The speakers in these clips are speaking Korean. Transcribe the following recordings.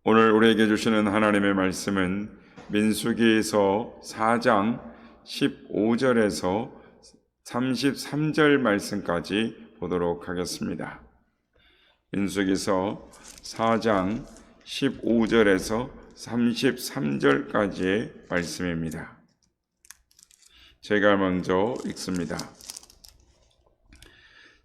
오늘 우리에게 주시는 하나님의 말씀은 민수기에서 4장 15절에서 33절 말씀까지 보도록 하겠습니다. 민수기에서 4장 15절에서 33절까지의 말씀입니다. 제가 먼저 읽습니다.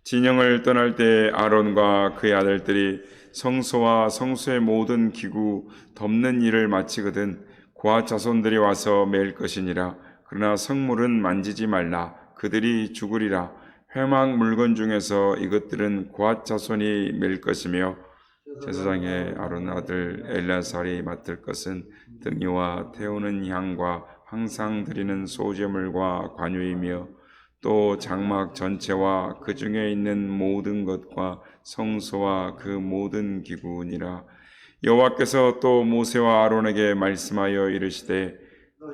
진영을 떠날 때 아론과 그의 아들들이 성소와 성소의 모든 기구 덮는 일을 마치거든 고아 자손들이 와서 매일 것이니라. 그러나 성물은 만지지 말라. 그들이 죽으리라. 회막 물건 중에서 이것들은 고아 자손이 맬 것이며 제사장의 아론 아들 엘라살이 맡을 것은 등이와 태우는 향과 항상 드리는 소제물과 관유이며 또 장막 전체와 그 중에 있는 모든 것과 성소와 그 모든 기구니라. 여호와께서 또 모세와 아론에게 말씀하여 이르시되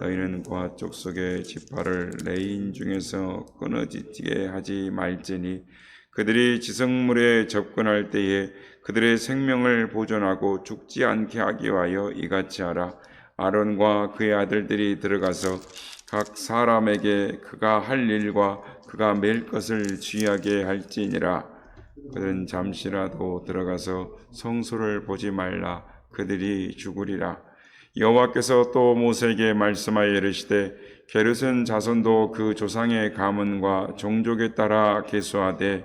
너희는 고아 족속의 지파를 레인 중에서 끊어지게 하지 말지니 그들이 지성물에 접근할 때에 그들의 생명을 보존하고 죽지 않게 하기 위하여 이같이 하라. 아론과 그의 아들들이 들어가서 각 사람에게 그가 할 일과 그가 맬 것을 주의하게 할지니라. 그들은 잠시라도 들어가서 성소를 보지 말라. 그들이 죽으리라. 여호와께서 또 모세에게 말씀하여 이르시되 게르손 자손도 그 조상의 가문과 종족에 따라 계수하되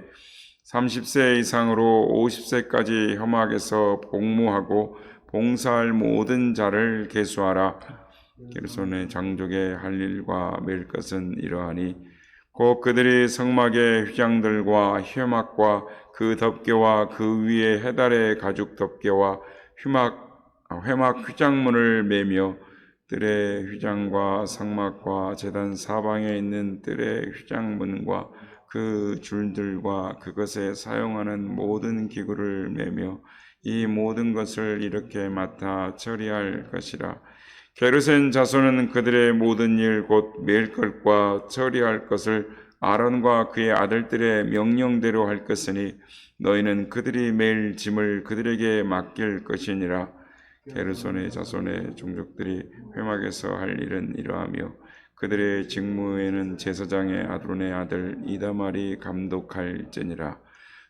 30세 이상으로 50세까지 혐악에서 복무하고 봉사할 모든 자를 계수하라. 게르손의 장족의 할 일과 맬 것은 이러하니 곧 그들이 성막의 휘장들과 회막과 그 덮개와 그 위에 해달의 가죽 덮개와 회막 휘장문을 매며 뜰의 휘장과 성막과 제단 사방에 있는 뜰의 휘장문과 그 줄들과 그것에 사용하는 모든 기구를 매며 이 모든 것을 이렇게 맡아 처리할 것이라. 게르손 자손은 그들의 모든 일 곧 맬 것과 처리할 것을 아론과 그의 아들들의 명령대로 할 것이니 너희는 그들이 매일 짐을 그들에게 맡길 것이니라. 게르손의 자손의 종족들이 회막에서 할 일은 이러하며 그들의 직무에는 제사장의 아론의 아들 이다말이 감독할지니라.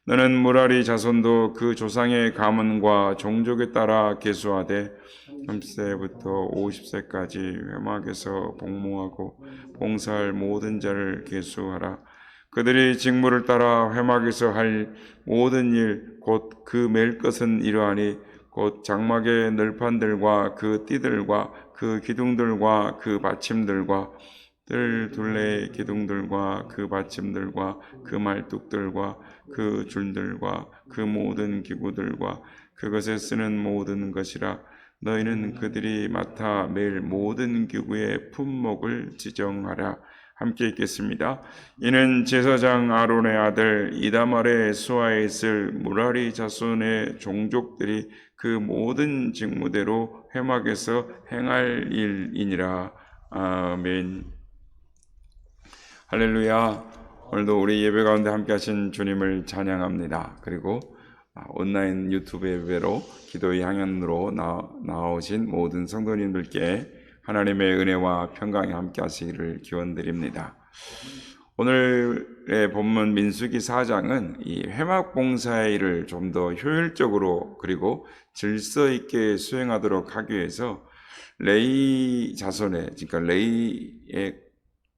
너는 무라리 자손도 그 조상의 가문과 종족에 따라 계수하되 30세부터 50세까지 회막에서 복무하고 봉사할 모든 자를 계수하라. 그들이 직무를 따라 회막에서 할 모든 일 곧 그 맬 것은 이러하니 곧 장막의 널판들과 그 띠들과 그 기둥들과 그 받침들과 뜰 둘레의 기둥들과 그 받침들과 그 말뚝들과 그 줄들과 그 모든 기구들과 그것에 쓰는 모든 것이라. 너희는 그들이 맡아 매일 모든 기구의 품목을 지정하라. 함께 읽겠습니다. 이는 제사장 아론의 아들 이다말의 수하에 있을 무라리 자손의 종족들이 그 모든 직무대로 회막에서 행할 일이니라. 아멘. 할렐루야. 오늘도 우리 예배 가운데 함께 하신 주님을 찬양합니다. 그리고 온라인 유튜브 예배로 기도의 향연으로 나오신 모든 성도님들께 하나님의 은혜와 평강이 함께 하시기를 기원드립니다. 오늘의 본문 민수기 4장은 이 회막 봉사의 일을 좀 더 효율적으로 그리고 질서 있게 수행하도록 하기 위해서 레위 자손의, 그러니까 레위의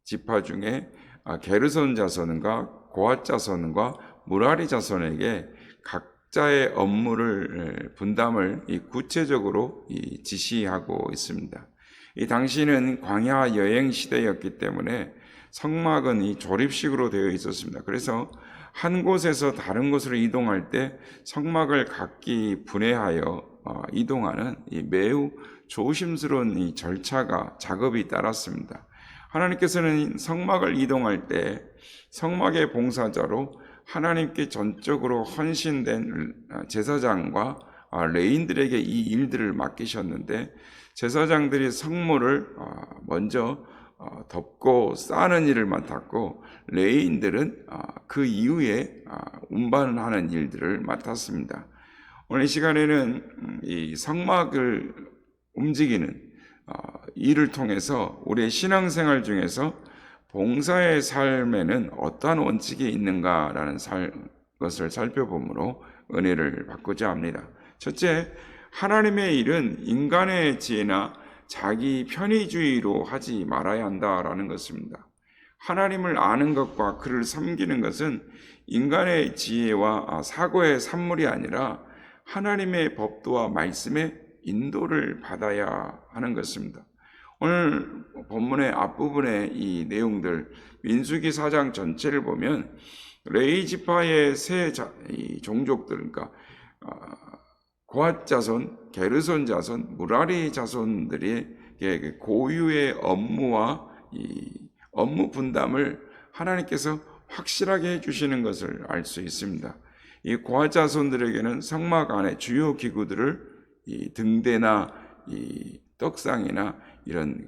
지파 중에 게르손 자손과 고핫 자손과 무라리 자손에게 각자의 업무를 분담을 구체적으로 지시하고 있습니다. 이 당시는 광야 여행 시대였기 때문에 성막은 이 조립식으로 되어 있었습니다. 그래서 한 곳에서 다른 곳으로 이동할 때 성막을 각기 분해하여 이동하는 매우 조심스러운 이 절차가 작업이 따랐습니다. 하나님께서는 성막을 이동할 때 성막의 봉사자로 하나님께 전적으로 헌신된 제사장과 레인들에게 이 일들을 맡기셨는데 제사장들이 성물을 먼저 덮고 싸는 일을 맡았고 레인들은 그 이후에 운반하는 일들을 맡았습니다. 오늘 이 시간에는 이 성막을 움직이는 일을 통해서 우리의 신앙생활 중에서 봉사의 삶에는 어떠한 원칙이 있는가라는 것을 살펴보므로 은혜를 받고자 합니다. 첫째, 하나님의 일은 인간의 지혜나 자기 편의주의로 하지 말아야 한다라는 것입니다. 하나님을 아는 것과 그를 섬기는 것은 인간의 지혜와 사고의 산물이 아니라 하나님의 법도와 말씀의 인도를 받아야 하는 것입니다. 오늘 본문의 앞부분의 이 내용들, 민수기 4장 전체를 보면 레위 지파의 세 종족들, 그러니까 고핫 자손, 게르손 자손, 무라리 자손들의 고유의 업무와 이 업무 분담을 하나님께서 확실하게 해주시는 것을 알 수 있습니다. 이 고핫 자손들에게는 성막 안에 주요 기구들을 이 등대나 이 떡상이나 이런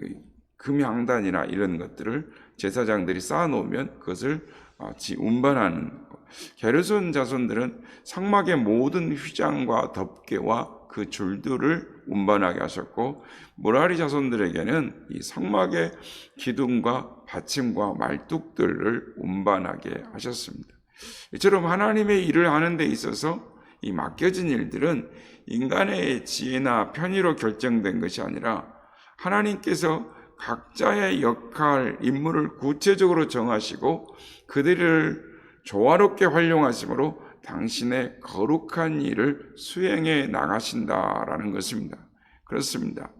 금향단이나 이런 것들을 제사장들이 쌓아놓으면 그것을 운반하는. 게르손 자손들은 성막의 모든 휘장과 덮개와 그 줄들을 운반하게 하셨고, 무라리 자손들에게는 이 성막의 기둥과 받침과 말뚝들을 운반하게 하셨습니다. 이처럼 하나님의 일을 하는 데 있어서 이 맡겨진 일들은 인간의 지혜나 편의로 결정된 것이 아니라 하나님께서 각자의 역할, 임무를 구체적으로 정하시고 그들을 조화롭게 활용하심으로 당신의 거룩한 일을 수행해 나가신다라는 것입니다. 그렇습니다.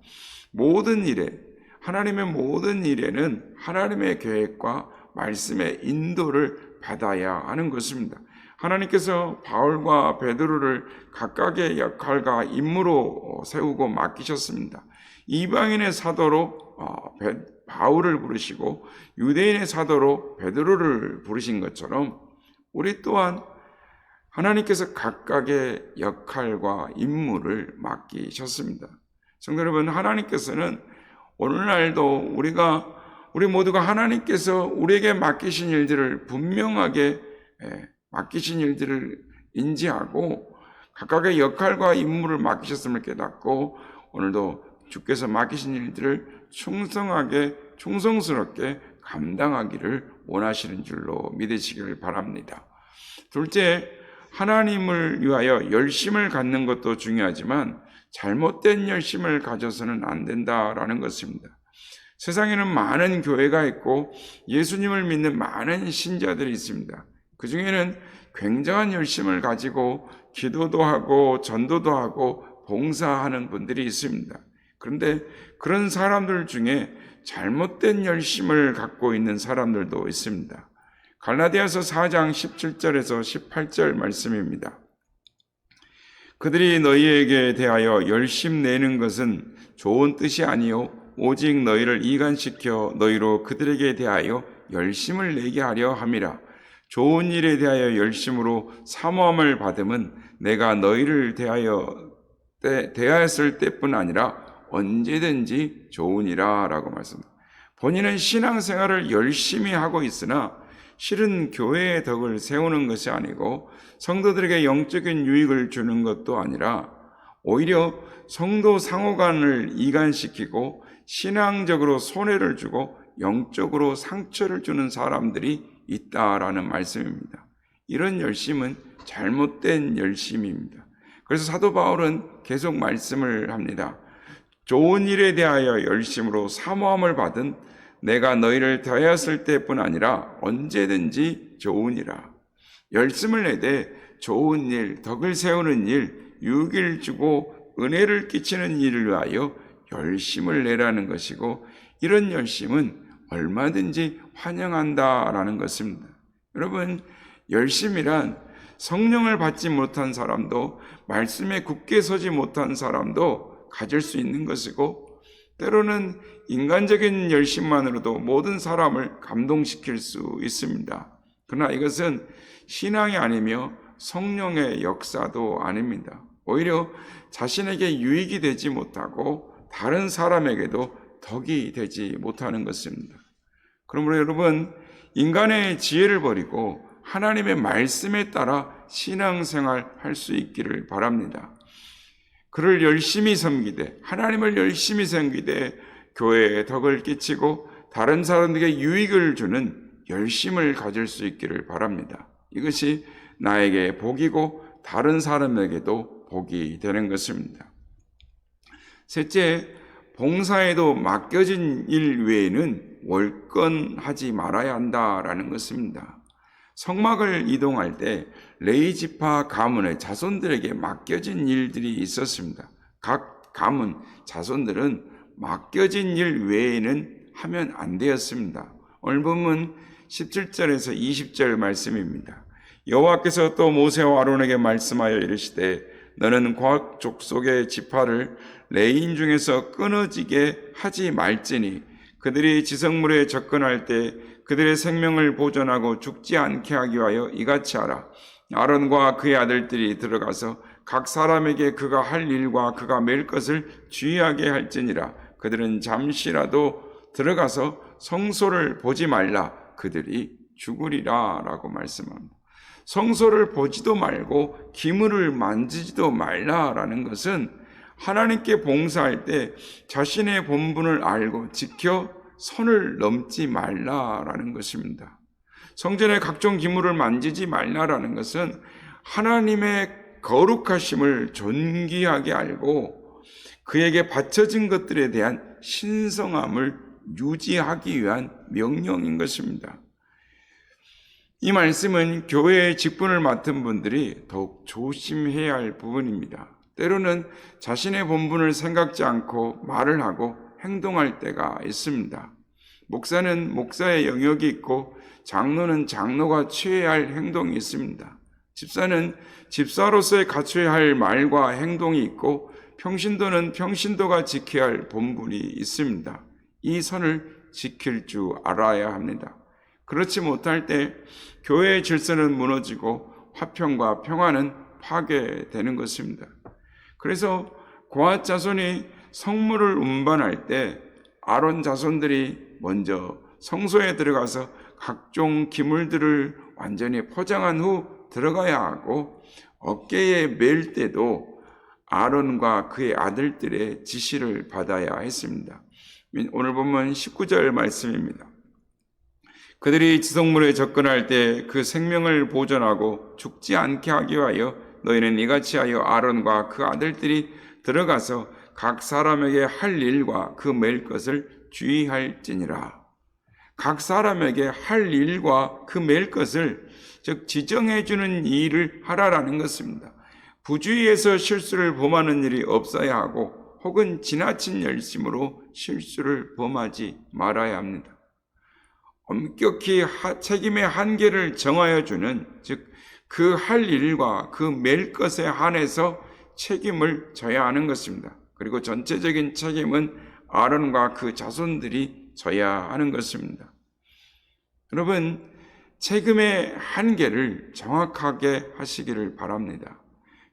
모든 일에, 하나님의 모든 일에는 하나님의 계획과 말씀의 인도를 받아야 하는 것입니다. 하나님께서 바울과 베드로를 각각의 역할과 임무로 세우고 맡기셨습니다. 이방인의 사도로 바울을 부르시고 유대인의 사도로 베드로를 부르신 것처럼 우리 또한 하나님께서 각각의 역할과 임무를 맡기셨습니다. 성도 여러분, 하나님께서는 오늘날도 우리 모두가 하나님께서 우리에게 맡기신 일들을 분명하게 맡기신 일들을 인지하고 각각의 역할과 임무를 맡기셨음을 깨닫고 오늘도 주께서 맡기신 일들을 충성하게 충성스럽게 감당하기를 원하시는 줄로 믿으시기를 바랍니다. 둘째, 하나님을 위하여 열심을 갖는 것도 중요하지만 잘못된 열심을 가져서는 안 된다라는 것입니다. 세상에는 많은 교회가 있고 예수님을 믿는 많은 신자들이 있습니다. 그 중에는 굉장한 열심을 가지고 기도도 하고 전도도 하고 봉사하는 분들이 있습니다. 그런데 그런 사람들 중에 잘못된 열심을 갖고 있는 사람들도 있습니다. 갈라디아서 4장 17절에서 18절 말씀입니다. 그들이 너희에게 대하여 열심 내는 것은 좋은 뜻이 아니요 오직 너희를 이간시켜 너희로 그들에게 대하여 열심을 내게 하려 함이라. 좋은 일에 대하여 열심으로 사모함을 받음은 내가 너희를 대하였을 때뿐 아니라 언제든지 좋으니라 라고 말씀합니다. 본인은 신앙생활을 열심히 하고 있으나 실은 교회의 덕을 세우는 것이 아니고 성도들에게 영적인 유익을 주는 것도 아니라 오히려 성도 상호간을 이간시키고 신앙적으로 손해를 주고 영적으로 상처를 주는 사람들이 있다라는 말씀입니다. 이런 열심은 잘못된 열심입니다. 그래서 사도 바울은 계속 말씀을 합니다. 좋은 일에 대하여 열심으로 사모함을 받은 내가 너희를 대하였을 때뿐 아니라 언제든지 좋으니라. 열심을 내되 좋은 일, 덕을 세우는 일, 유익을 주고 은혜를 끼치는 일을 위하여 열심을 내라는 것이고 이런 열심은 얼마든지 환영한다라는 것입니다. 여러분, 열심이란 성령을 받지 못한 사람도 말씀에 굳게 서지 못한 사람도 가질 수 있는 것이고 때로는 인간적인 열심만으로도 모든 사람을 감동시킬 수 있습니다. 그러나 이것은 신앙이 아니며 성령의 역사도 아닙니다. 오히려 자신에게 유익이 되지 못하고 다른 사람에게도 덕이 되지 못하는 것입니다. 그러므로 여러분, 인간의 지혜를 버리고 하나님의 말씀에 따라 신앙생활 할 수 있기를 바랍니다. 그를 열심히 섬기되, 하나님을 열심히 섬기되 교회에 덕을 끼치고 다른 사람들에게 유익을 주는 열심을 가질 수 있기를 바랍니다. 이것이 나에게 복이고 다른 사람에게도 복이 되는 것입니다. 셋째, 봉사에도 맡겨진 일 외에는 월권하지 말아야 한다라는 것입니다. 성막을 이동할 때 레위 지파 가문의 자손들에게 맡겨진 일들이 있었습니다. 각 가문 자손들은 맡겨진 일 외에는 하면 안 되었습니다. 오늘 본문 17절에서 20절 말씀입니다. 여호와께서 또 모세와 아론에게 말씀하여 이르시되 너는 각 족속의 지파를 레위인 중에서 끊어지게 하지 말지니 그들이 지성물에 접근할 때 그들의 생명을 보존하고 죽지 않게 하기 위하여 이같이 하라. 아론과 그의 아들들이 들어가서 각 사람에게 그가 할 일과 그가 맬 것을 주의하게 할지니라. 그들은 잠시라도 들어가서 성소를 보지 말라. 그들이 죽으리라 라고 말씀합니다. 성소를 보지도 말고 기물을 만지지도 말라라는 것은 하나님께 봉사할 때 자신의 본분을 알고 지켜 선을 넘지 말라라는 것입니다. 성전의 각종 기물을 만지지 말라라는 것은 하나님의 거룩하심을 존귀하게 알고 그에게 바쳐진 것들에 대한 신성함을 유지하기 위한 명령인 것입니다. 이 말씀은 교회의 직분을 맡은 분들이 더욱 조심해야 할 부분입니다. 때로는 자신의 본분을 생각지 않고 말을 하고 행동할 때가 있습니다. 목사는 목사의 영역이 있고 장로는 장로가 취해야 할 행동이 있습니다. 집사는 집사로서의 갖춰야 할 말과 행동이 있고 평신도는 평신도가 지켜야 할 본분이 있습니다. 이 선을 지킬 줄 알아야 합니다. 그렇지 못할 때 교회의 질서는 무너지고 화평과 평화는 파괴되는 것입니다. 그래서 고핫 자손이 성물을 운반할 때 아론 자손들이 먼저 성소에 들어가서 각종 기물들을 완전히 포장한 후 들어가야 하고 어깨에 맬 때도 아론과 그의 아들들의 지시를 받아야 했습니다. 오늘 보면 19절 말씀입니다. 그들이 지성물에 접근할 때 그 생명을 보존하고 죽지 않게 하기 위하여 너희는 이같이 하여 아론과 그 아들들이 들어가서 각 사람에게 할 일과 그 맬 것을 주의할지니라. 각 사람에게 할 일과 그 맬 것을 즉 지정해 주는 일을 하라라는 것입니다. 부주의해서 실수를 범하는 일이 없어야 하고 혹은 지나친 열심으로 실수를 범하지 말아야 합니다. 엄격히 책임의 한계를 정하여 주는 즉 그 할 일과 그 맬 것에 한해서 책임을 져야 하는 것입니다. 그리고 전체적인 책임은 아론과 그 자손들이 져야 하는 것입니다. 여러분, 책임의 한계를 정확하게 하시기를 바랍니다.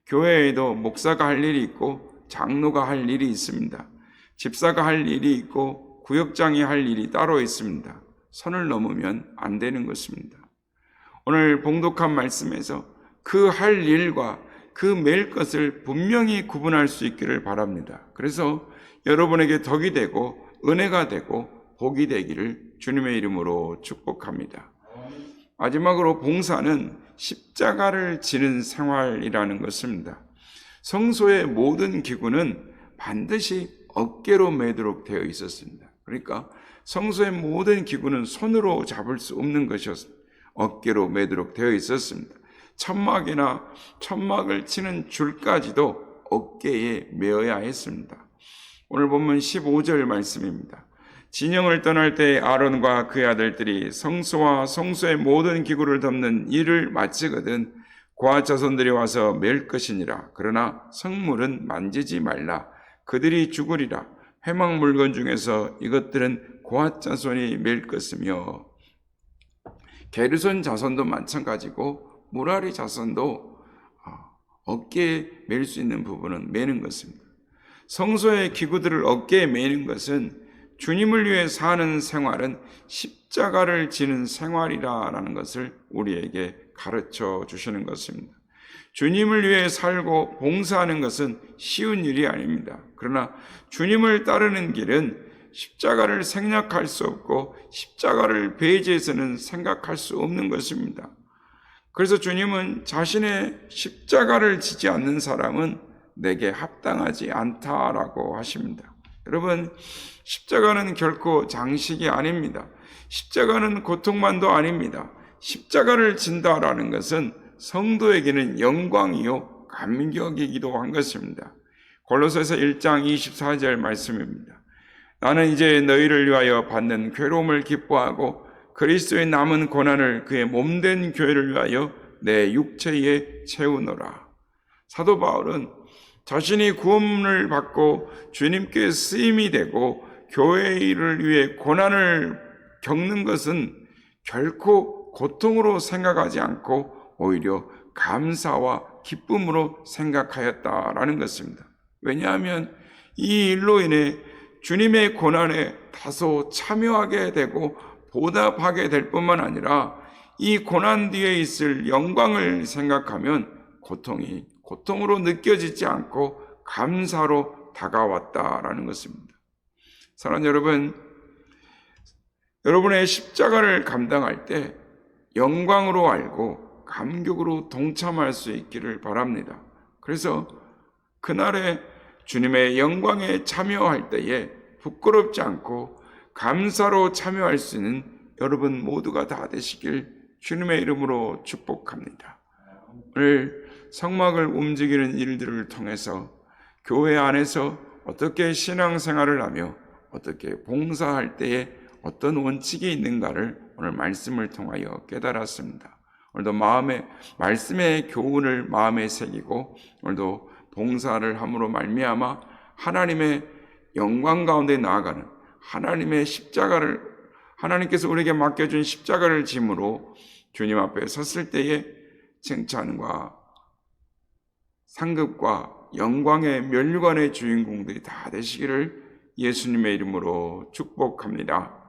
교회에도 목사가 할 일이 있고 장로가 할 일이 있습니다. 집사가 할 일이 있고 구역장이 할 일이 따로 있습니다. 선을 넘으면 안 되는 것입니다. 오늘 봉독한 말씀에서 그 할 일과 그 맬 것을 분명히 구분할 수 있기를 바랍니다. 그래서 여러분에게 덕이 되고 은혜가 되고 복이 되기를 주님의 이름으로 축복합니다. 마지막으로 봉사는 십자가를 지는 생활이라는 것입니다. 성소의 모든 기구는 반드시 어깨로 매도록 되어 있었습니다. 그러니까 성소의 모든 기구는 손으로 잡을 수 없는 것이었습니다. 어깨로 매도록 되어 있었습니다. 천막을 치는 줄까지도 어깨에 메어야 했습니다. 오늘 본문 15절 말씀입니다. 진영을 떠날 때 아론과 그의 아들들이 성소와 성소의 모든 기구를 덮는 일을 마치거든 고핫 자손들이 와서 맬 것이니라. 그러나 성물은 만지지 말라. 그들이 죽으리라. 회막 물건 중에서 이것들은 고핫 자손이 맬 것이며 게르손 자손도 마찬가지고 무라리 자손도 어깨에 맬 수 있는 부분은 매는 것입니다. 성소의 기구들을 어깨에 매는 것은 주님을 위해 사는 생활은 십자가를 지는 생활이라는 것을 우리에게 가르쳐 주시는 것입니다. 주님을 위해 살고 봉사하는 것은 쉬운 일이 아닙니다. 그러나 주님을 따르는 길은 십자가를 생략할 수 없고 십자가를 배제해서는 생각할 수 없는 것입니다. 그래서 주님은 자신의 십자가를 지지 않는 사람은 내게 합당하지 않다라고 하십니다. 여러분, 십자가는 결코 장식이 아닙니다. 십자가는 고통만도 아닙니다. 십자가를 진다라는 것은 성도에게는 영광이요 감격이기도 한 것입니다. 골로새서 1장 24절 말씀입니다. 나는 이제 너희를 위하여 받는 괴로움을 기뻐하고 그리스도의 남은 고난을 그의 몸된 교회를 위하여 내 육체에 채우노라. 사도 바울은 자신이 구원을 받고 주님께 쓰임이 되고 교회의 일을 위해 고난을 겪는 것은 결코 고통으로 생각하지 않고 오히려 감사와 기쁨으로 생각하였다라는 것입니다. 왜냐하면 이 일로 인해 주님의 고난에 다소 참여하게 되고 보답하게 될 뿐만 아니라 이 고난 뒤에 있을 영광을 생각하면 고통이 고통으로 느껴지지 않고 감사로 다가왔다라는 것입니다. 사랑하는 여러분, 여러분의 십자가를 감당할 때 영광으로 알고 감격으로 동참할 수 있기를 바랍니다. 그래서 그날에 주님의 영광에 참여할 때에 부끄럽지 않고 감사로 참여할 수 있는 여러분 모두가 다 되시길 주님의 이름으로 축복합니다. 오늘 성막을 움직이는 일들을 통해서 교회 안에서 어떻게 신앙생활을 하며 어떻게 봉사할 때에 어떤 원칙이 있는가를 오늘 말씀을 통하여 깨달았습니다. 오늘도 말씀의 교훈을 마음에 새기고 오늘도 봉사를 함으로 말미암아 하나님의 영광 가운데 나아가는 하나님의 십자가를, 하나님께서 우리에게 맡겨준 십자가를 짐으로 주님 앞에 섰을 때에 칭찬과 상급과 영광의 면류관의 주인공들이 다 되시기를 예수님의 이름으로 축복합니다.